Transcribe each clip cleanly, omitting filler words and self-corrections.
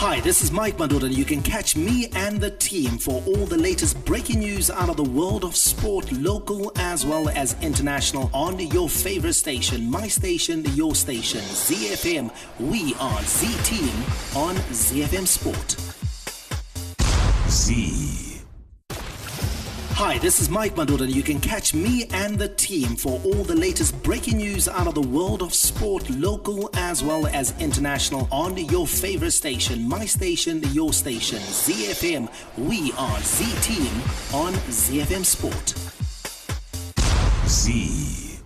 Hi, this is Mike Madoda, and you can catch me and the team for all the latest breaking news out of the world of sport, local as well as international, on your favorite station, my station, your station, ZiFM. We are Z-Team on ZiFM Sport. Z. Hi, this is Mike Madoda, and you can catch me and the team for all the latest breaking news out of the world of sport, local as well as international, on your favorite station, my station, your station, ZiFM. We are Z-Team on ZiFM Sport. Z.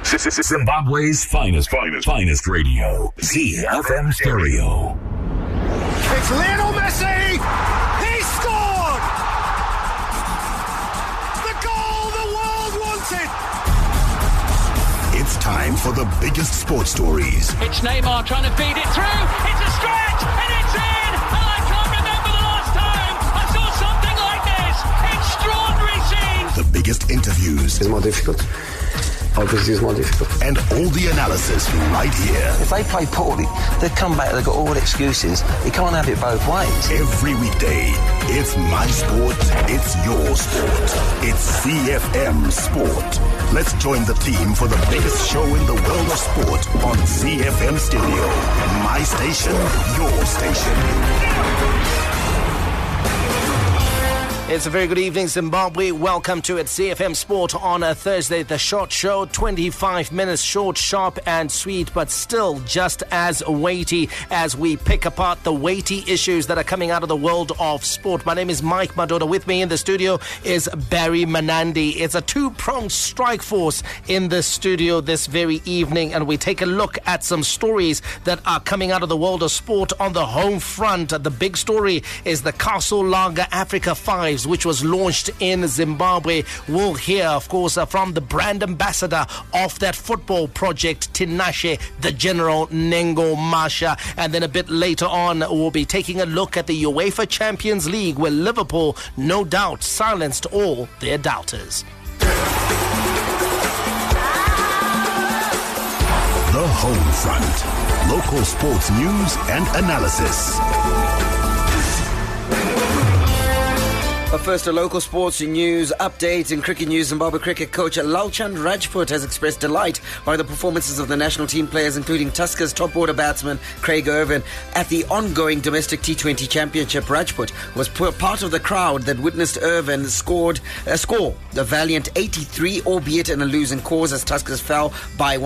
Zimbabwe's finest radio, ZiFM Stereo. It's Lionel Messi! He scored! It's time for the biggest sports stories. It's Neymar trying to feed it through. It's a stretch and it's in. And I can't remember the last time I saw something like this. Extraordinary scenes. The biggest interviews. It's more difficult. Obviously, it's more difficult. And all the analysis right here. If they play poorly, they come back, they've got all the excuses. You can't have it both ways. Every weekday, it's my sport, it's your sport. It's ZiFM Sport. Let's join the team for the biggest show in the world of sport on ZiFM Stereo. My station, your station. It's a very good evening, Zimbabwe. Welcome to ZiFM Sport on a Thursday. The short show, 25 minutes short, sharp and sweet, but still just as weighty as we pick apart the weighty issues that are coming out of the world of sport. My name is Mike Madoda. With me in the studio is Barry Manandi. It's a two-pronged strike force in the studio this very evening, and we take a look at some stories that are coming out of the world of sport on the home front. The big story is the Castle Lager Africa 5s, which was launched in Zimbabwe. We'll hear, of course, from the brand ambassador of that football project, Tinashe, the General Nengo Masha. And then a bit later on, we'll be taking a look at the UEFA Champions League, where Liverpool, no doubt, silenced all their doubters. The home front. Local sports news and analysis. But first, a local sports news update. In cricket news, Zimbabwe cricket coach Lalchand Rajput has expressed delight by the performances of the national team players, including Tuskers top order batsman Craig Ervin, at the ongoing domestic T20 Championship. Rajput was part of the crowd that witnessed Ervin score a valiant 83, albeit in a losing cause, as Tuskers fell by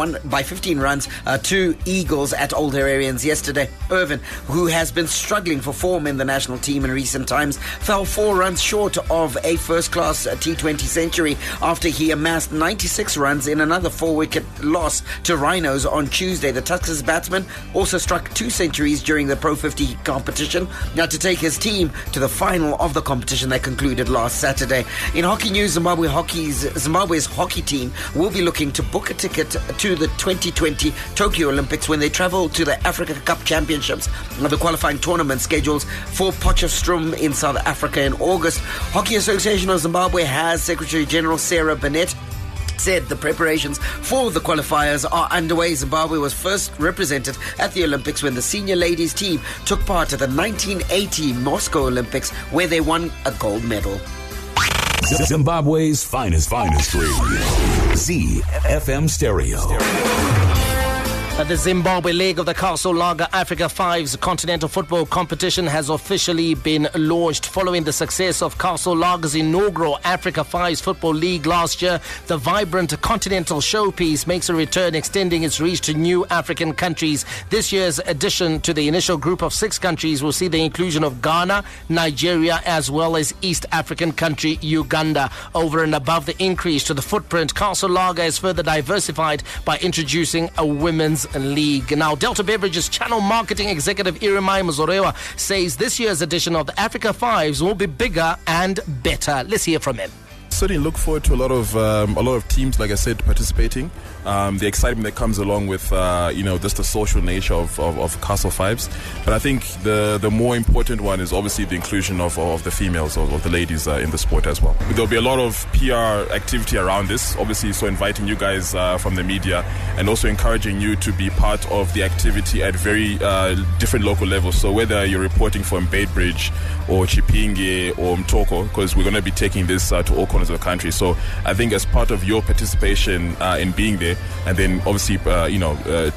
15 runs to Eagles at Old Harriers yesterday. Ervin, who has been struggling for form in the national team in recent times, fell 4 runs short of a first-class T20 century after he amassed 96 runs in another 4-wicket loss to Rhinos on Tuesday. The Tuskers batsman also struck 2 centuries during the Pro 50 competition, now to take his team to the final of the competition that concluded last Saturday. In hockey news, Zimbabwe's hockey team will be looking to book a ticket to the 2020 Tokyo Olympics when they travel to the Africa Cup Championships, the qualifying tournament scheduled for Potchefstroom in South Africa in August. Hockey Association of Zimbabwe has Secretary General Sarah Bennett said the preparations for the qualifiers are underway. Zimbabwe was first represented at the Olympics when the senior ladies team took part at the 1980 Moscow Olympics, where they won a gold medal. Zimbabwe's finest radio, ZiFM Stereo. The Zimbabwe leg of the Castle Lager Africa 5's continental football competition has officially been launched. Following the success of Castle Lager's inaugural Africa 5's football league last year, the vibrant continental showpiece makes a return, extending its reach to new African countries. This year's addition to the initial group of 6 countries will see the inclusion of Ghana, Nigeria, as well as East African country Uganda. Over and above the increase to the footprint, Castle Lager is further diversified by introducing a women's league. Now, Delta Beverages Channel Marketing Executive Irimai Mazorewa says this year's edition of the Africa 5s will be bigger and better. Let's hear from him. Certainly look forward to a lot of teams, like I said, participating. the excitement that comes along with just the social nature of Castle Fives. But I think the more important one is obviously the inclusion of the females, of the ladies in the sport as well. There'll be a lot of PR activity around this, obviously, so inviting you guys from the media and also encouraging you to be part of the activity at very different local levels. So whether you're reporting from Beitbridge or Chipinge or Mtoko, because we're going to be taking this to all corners of the country. So I think as part of your participation in being there, and then obviously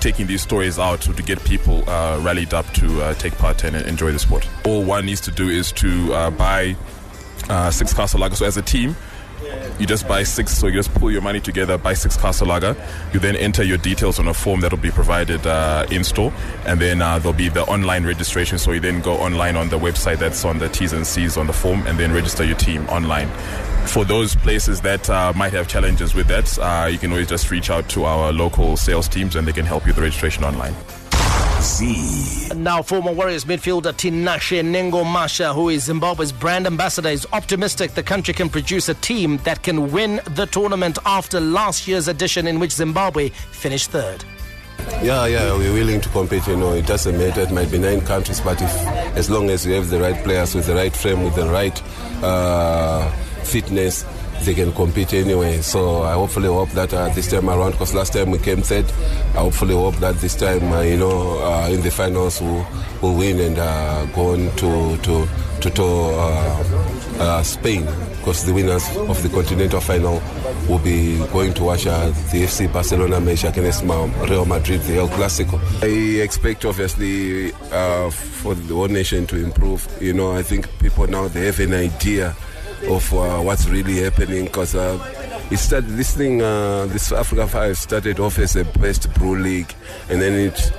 taking these stories out to get people rallied up to take part and enjoy the sport. All one needs to do is to buy 6 Castle Lager. So as a team, you just buy 6, so you just pull your money together, buy 6 Castle Lager. You then enter your details on a form that will be provided in store, and then there'll be the online registration. So you then go online on the website that's on the T's and C's on the form, and then register your team online. For those places that might have challenges with that, you can always just reach out to our local sales teams and they can help you with the registration online. Now, former Warriors midfielder Tinashe Nengo Masha, who is Zimbabwe's brand ambassador, is optimistic the country can produce a team that can win the tournament after last year's edition in which Zimbabwe finished 3rd. Yeah, we're willing to compete. It doesn't matter. It might be 9 countries, but as long as we have the right players with the right frame, with the right fitness, they can compete anyway. So I hopefully hope that this time around, because last time we came 3rd, I hopefully hope that this time, in the finals we'll win and go on to Spain, because the winners of the continental final will be going to watch the FC Barcelona match against Real Madrid, the El Clasico. I expect obviously for the whole nation to improve. I think people now, they have an idea of what's really happening, because it started this Africa 5 started off as a best brew league, and then it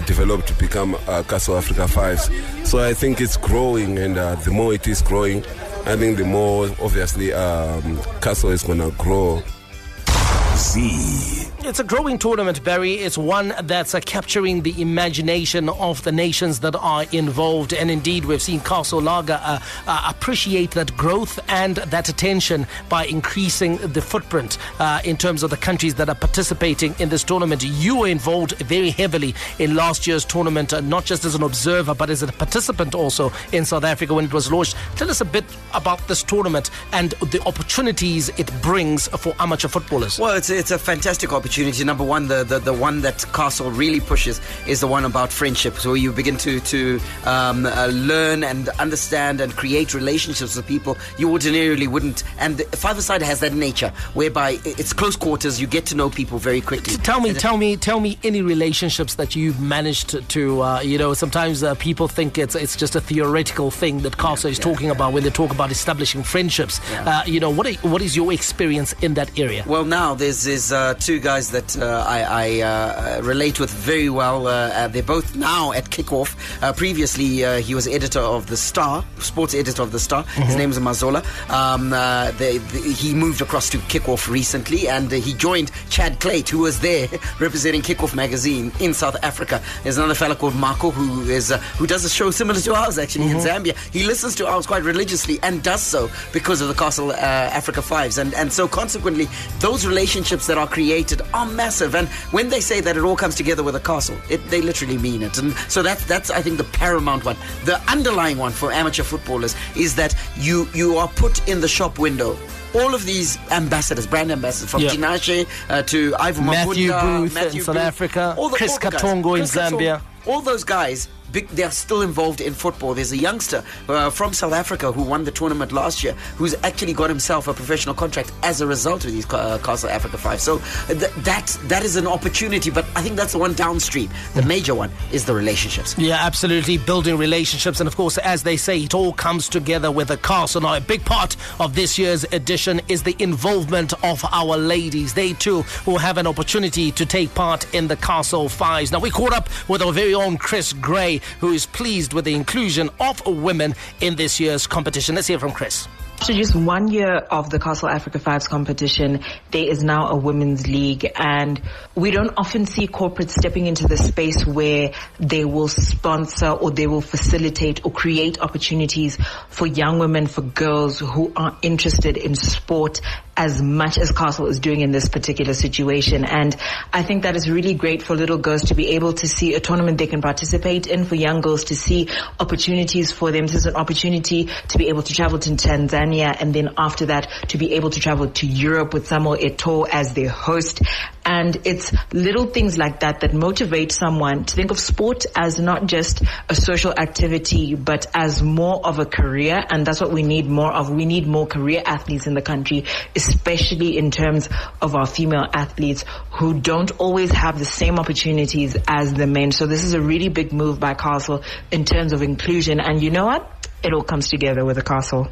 developed to become Castle Africa 5s. So I think it's growing, and the more it is growing, I think the more obviously Castle is going to grow. It's a growing tournament, Barry. It's one that's capturing the imagination of the nations that are involved. And indeed, we've seen Castle Lager appreciate that growth and that attention by increasing the footprint in terms of the countries that are participating in this tournament. You were involved very heavily in last year's tournament, not just as an observer, but as a participant also in South Africa when it was launched. Tell us a bit about this tournament and the opportunities it brings for amateur footballers. Well, it's a fantastic opportunity. Number one, the one that Castle really pushes is the one about friendship. So you begin to learn and understand and create relationships with people you ordinarily wouldn't. And the five-a-side has that nature whereby it's close quarters. You get to know people very quickly. Tell me any relationships that you've managed to sometimes people think it's just a theoretical thing that Castle is talking about when they talk about establishing friendships. What is your experience in that area? Well, now there's 2 guys that I relate with very well. They're both now at Kickoff. Previously, he was editor of The Star, sports editor of The Star. His name is Mazola. He moved across to Kickoff recently, and he joined Chad Clayt, who was there representing Kickoff magazine in South Africa. There's another fella called Marco who does a show similar to ours actually in Zambia. He listens to ours quite religiously and does so because of the Castle Africa Fives, and so consequently those relationships that are created are massive. And when they say that it all comes together with a castle, they literally mean it. And so that's I think the paramount one. The underlying one for amateur footballers is that you are put in the shop window. All of these ambassadors, brand ambassadors, from Tinashe to Ivo Matthew Mapunda, Booth in South Africa, Chris Katongo in Zambia. All those guys, they are still involved in football. There's a youngster from South Africa who won the tournament last year, who's actually got himself a professional contract as a result of these Castle Africa 5. So that is an opportunity, but I think that's the one downstream. The major one is the relationships. Yeah, absolutely. Building relationships. And of course, as they say, it all comes together with a castle. Now, a big part of this year's edition is the involvement of our ladies. They too will have an opportunity to take part in the Castle Fives. Now, we caught up with our very own Chris Gray, who is pleased with the inclusion of women in this year's competition. Let's hear from Chris. After just 1 year of the Castle Africa Fives competition, there is now a women's league, and we don't often see corporates stepping into the space where they will sponsor or they will facilitate or create opportunities for young women, for girls who are interested in sport as much as Castle is doing in this particular situation. And I think that is really great for little girls to be able to see a tournament they can participate in, for young girls to see opportunities for them. This is an opportunity to be able to travel to Tanzania, and then after that to be able to travel to Europe with Samuel Eto'o as their host. And it's little things like that that motivate someone to think of sport as not just a social activity, but as more of a career. And that's what we need more of. We need more career athletes in the country, especially in terms of our female athletes who don't always have the same opportunities as the men. So this is a really big move by Castle in terms of inclusion. And you know what? It all comes together with the Castle.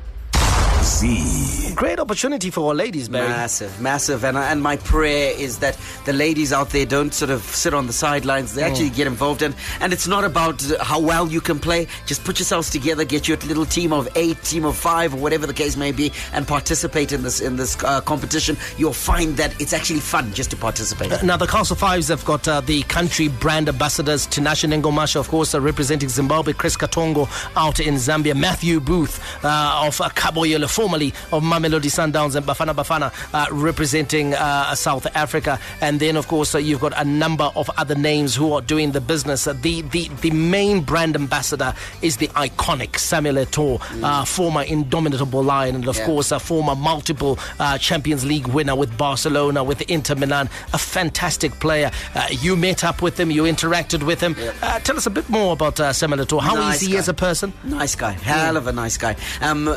Great opportunity for our ladies, Barry. Massive. And my prayer is that the ladies out there don't sort of sit on the sidelines. They actually get involved. And it's not about how well you can play. Just put yourselves together, get your little team of 8, team of 5, or whatever the case may be, and participate in this competition. You'll find that it's actually fun just to participate. Now, the Castle Fives have got the country brand ambassadors. Tinashe Nengomasha, of course, representing Zimbabwe. Chris Katongo out in Zambia. Matthew Booth of Kaboyolo, formerly of Mamelodi Sundowns, and Bafana representing South Africa. And then, of course, you've got a number of other names who are doing the business. The main brand ambassador is the iconic Samuel Eto'o, former indomitable Lion, and of course a former multiple Champions League winner with Barcelona, with Inter Milan. A fantastic player. You met up with him, you interacted with him. Tell us a bit more about Samuel Eto'o. How is he as a person? Nice guy, hell of a nice guy.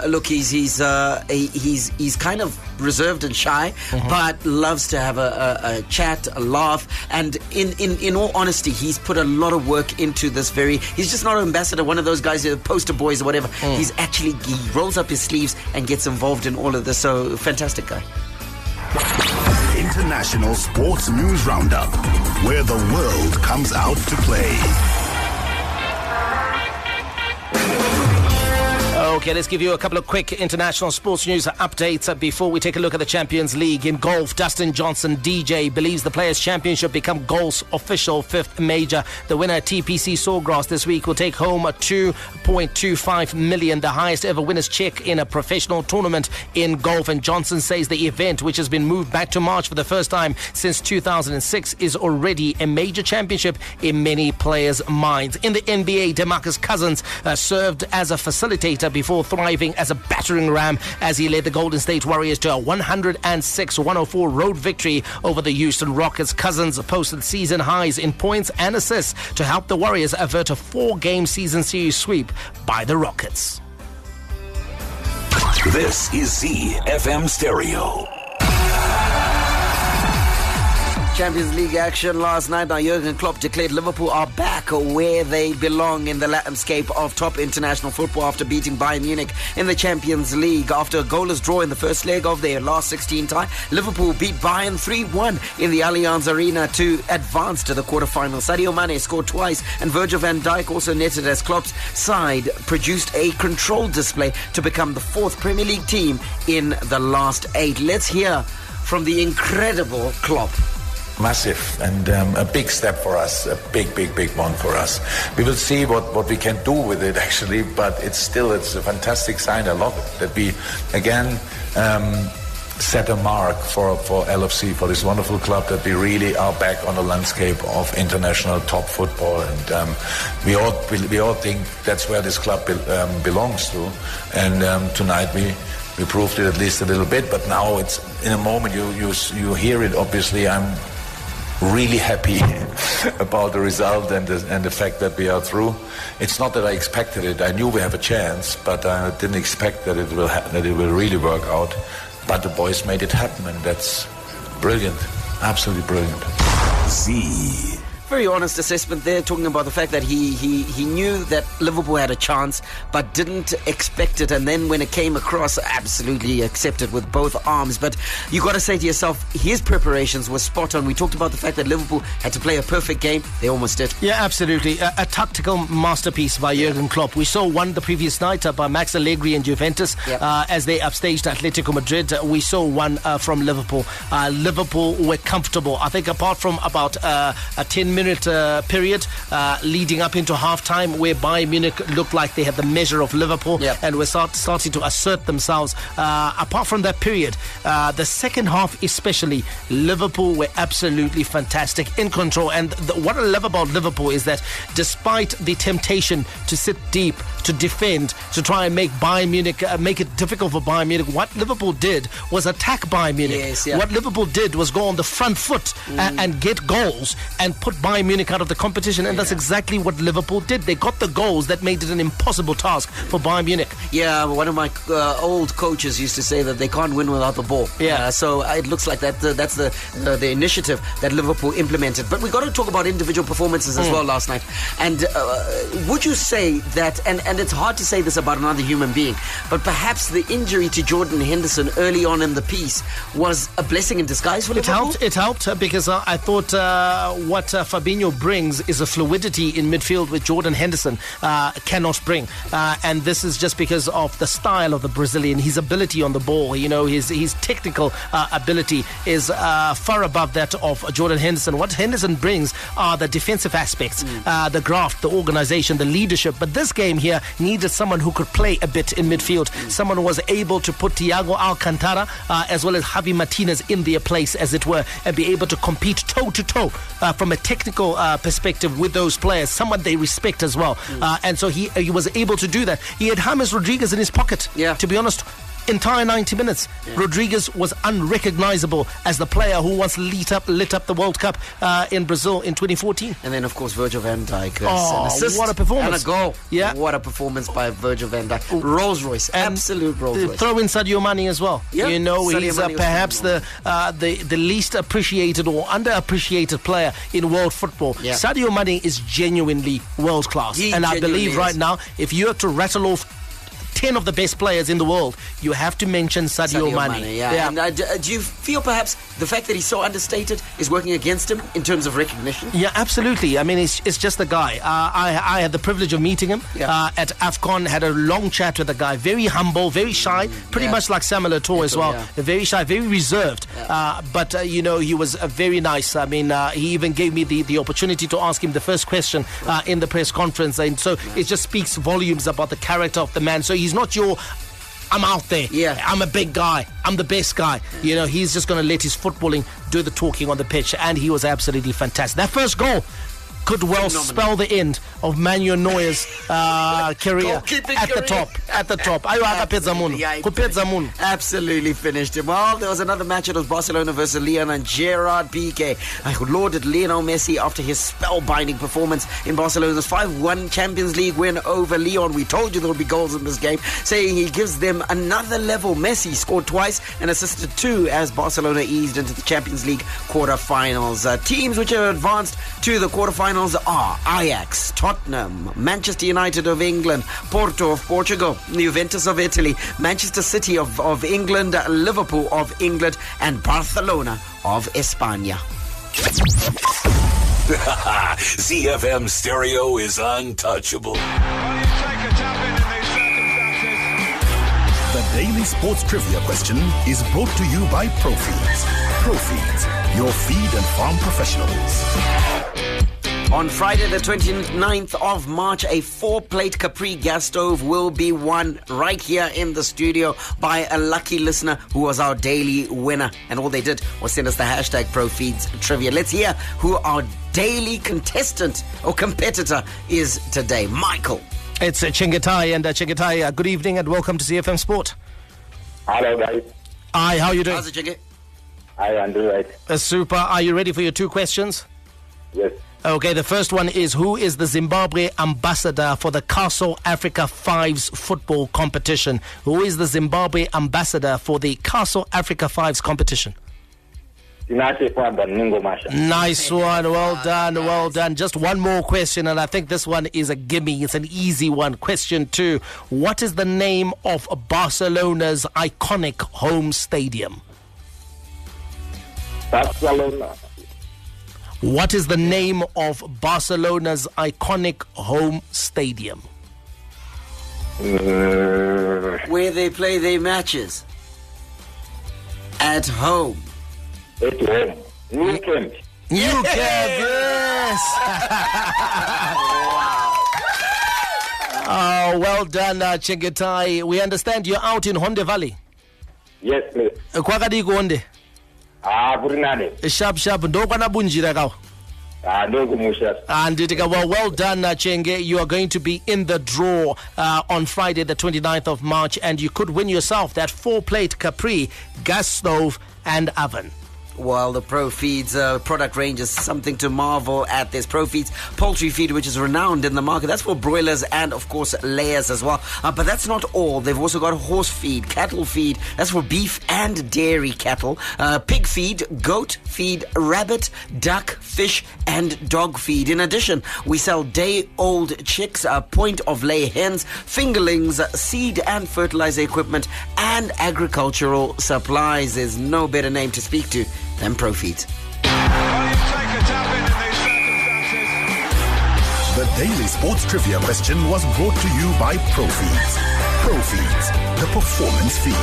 Look, he's kind of reserved and shy, but loves to have a chat, a laugh, and in all honesty, he's put a lot of work into this. He's just not an ambassador, one of those guys who are poster boys or whatever. He rolls up his sleeves and gets involved in all of this. So fantastic guy. International Sports News Roundup, where the world comes out to play. Okay, let's give you a couple of quick international sports news updates before we take a look at the Champions League. In golf, Dustin Johnson, DJ, believes the Players' Championship become golf's official 5th major. The winner, TPC Sawgrass, this week will take home a $2.25 million, the highest ever winner's check in a professional tournament in golf. And Johnson says the event, which has been moved back to March for the first time since 2006, is already a major championship in many players' minds. In the NBA, DeMarcus Cousins served as a facilitator before thriving as a battering ram as he led the Golden State Warriors to a 106-104 road victory over the Houston Rockets. Cousins posted season highs in points and assists to help the Warriors avert a 4-game season series sweep by the Rockets. This is ZiFM Stereo. Champions League action last night. Now, Jurgen Klopp declared Liverpool are back where they belong in the landscape of top international football after beating Bayern Munich in the Champions League. After a goalless draw in the first leg of their last 16 tie, Liverpool beat Bayern 3-1 in the Allianz Arena to advance to the quarterfinals. Sadio Mane scored twice, and Virgil van Dijk also netted as Klopp's side produced a controlled display to become the 4th Premier League team in the last 8. Let's hear from the incredible Klopp. Massive and a big step for us, a big one for us. We will see what we can do with it actually, but it's a fantastic sign. I love it that we again set a mark for LFC, for this wonderful club, that we really are back on the landscape of international top football, and we all think that's where this club belongs to. And tonight we proved it at least a little bit, but now it's in a moment you hear it. Obviously, I'm really happy about the result and the fact that we are through. It's not that I expected it. I knew we have a chance, but I didn't expect that it will really work out. But the boys made it happen, and that's brilliant, absolutely brilliant. very honest assessment there, talking about the fact that he knew that Liverpool had a chance, but didn't expect it, and then when it came across, absolutely accepted with both arms. But you got to say to yourself, his preparations were spot on. We talked about the fact that Liverpool had to play a perfect game. They almost did. Yeah, absolutely. A tactical masterpiece by Jurgen Klopp. We saw one the previous night by Max Allegri and Juventus as they upstaged Atletico Madrid. We saw one from Liverpool. Liverpool were comfortable. I think apart from about a 10-minute period leading up into half-time where Bayern Munich looked like they had the measure of Liverpool and were starting to assert themselves. Apart from that period, the second half especially, Liverpool were absolutely fantastic, in control. And what I love about Liverpool is that despite the temptation to sit deep, to defend, to try and make Bayern Munich, make it difficult for Bayern Munich, what Liverpool did was attack Bayern Munich. What Liverpool did was go on the front foot and get goals and put Bayern Munich out of the competition, and that's exactly what Liverpool did. They got the goals that made it an impossible task for Bayern Munich. Yeah, one of my old coaches used to say that they can't win without the ball. So it looks like that's the initiative that Liverpool implemented. But we got to talk about individual performances as well last night. And would you say that, and it's hard to say this about another human being, but perhaps the injury to Jordan Henderson early on in the piece was a blessing in disguise for Liverpool? It helped because I thought what Fabinho brings is a fluidity in midfield which Jordan Henderson cannot bring. And this is just because of the style of the Brazilian, his ability on the ball. You know, his technical ability is far above that of Jordan Henderson. What Henderson brings are the defensive aspects, the graft, the organisation, the leadership. But this game here needed someone who could play a bit in midfield, someone who was able to put Thiago Alcantara as well as Javi Martinez in their place, as it were, and be able to compete toe-to-toe from a technical perspective with those players, someone they respect as well. And so he was able to do that. He had James Rodriguez in his pocket, to be honest. Entire 90 minutes, Rodriguez was unrecognizable as the player who once lit up the World Cup in Brazil in 2014. And then, of course, Virgil van Dijk. An assist, what a performance. And a goal. Yeah. What a performance by Virgil van Dijk. Rolls Royce. Absolute Rolls Royce. Throw in Sadio Mane as well. Yep. You know, Sadio he's Mane perhaps the least appreciated or underappreciated player in world football. Sadio Mane is genuinely world class. And I believe right now, if you have to rattle off 10 of the best players in the world, you have to mention Sadio Mane. And do you feel perhaps the fact that he's so understated is working against him in terms of recognition? Yeah, absolutely. I mean, it's just the guy. I had the privilege of meeting him at AFCON, had a long chat with the guy. Very humble, very shy, pretty much like Samuel Eto'o as well. Very shy, very reserved. But, you know, he was very nice. I mean, he even gave me the opportunity to ask him the first question in the press conference. And so it just speaks volumes about the character of the man. So he's not your, I'm out there, I'm a big guy, I'm the best guy. You know, he's just going to let his footballing do the talking on the pitch, and he was absolutely fantastic. That first goal could well spell the end of Manuel Neuer's career at the top. Absolutely finished him. Well, there was another match. It was Barcelona versus Lyon, and Gerard Piqué lauded Lionel Messi after his spellbinding performance in Barcelona's 5-1 Champions League win over Lyon. We told you there would be goals in this game, saying he gives them another level. Messi scored twice and assisted 2 as Barcelona eased into the Champions League quarterfinals. Teams which are advanced to the quarterfinals are Ajax, Tottenham, Manchester United of England, Porto of Portugal, Juventus of Italy, Manchester City of England, Liverpool of England, and Barcelona of España. ZiFM Stereo is untouchable. The Daily Sports Trivia question is brought to you by Profeeds. Profeeds, your feed and farm professionals. On Friday the 29th of March, a 4-plate Capri gas stove will be won right here in the studio by a lucky listener who was our daily winner. And all they did was send us the hashtag ProFeedsTrivia. Let's hear who our daily contestant or competitor is today. Michael. It's Chingatai, and Chingatai, good evening and welcome to ZiFM Sport. Hello, guys. Hi, how are you doing? How's it, Chinga? Hi, I'm doing right. Super. Are you ready for your 2 questions? Yes. Okay, the first one is, who is the Zimbabwe ambassador for the Castle Africa Fives football competition? Who is the Zimbabwe ambassador for the Castle Africa Fives competition? Nice one. Well done. Just one more question, and I think this one is a gimme. It's an easy one. Question 2. What is the name of Barcelona's iconic home stadium? Barcelona. What is the name of Barcelona's iconic home stadium? Where they play their matches. At home. At home. New Camp. New Camp, yes. Oh, well done, Chengetai. We understand you're out in Honde Valley. Yes, please. Kwakadi Honde. Burinane. Sharp. Ndokwana bunjira kawa. And well done, Chenge. You are going to be in the draw on Friday, the 29th of March, and you could win yourself that 4-plate Capri gas stove and oven. Well, the ProFeeds product range is something to marvel at. There's ProFeeds poultry feed, which is renowned in the market. That's for broilers and, of course, layers as well. But that's not all. They've also got horse feed, cattle feed. That's for beef and dairy cattle. Pig feed, goat feed, rabbit, duck, fish, and dog feed. In addition, we sell day-old chicks, point-of-lay hens, fingerlings, seed and fertilizer equipment, and agricultural supplies. There's no better name to speak to than ProFeeds. The Daily Sports Trivia question was brought to you by ProFeeds. ProFeeds, the performance feed.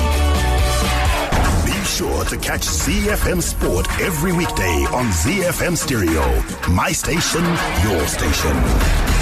Be sure to catch ZiFM Sport every weekday on ZiFM Stereo. My station, your station.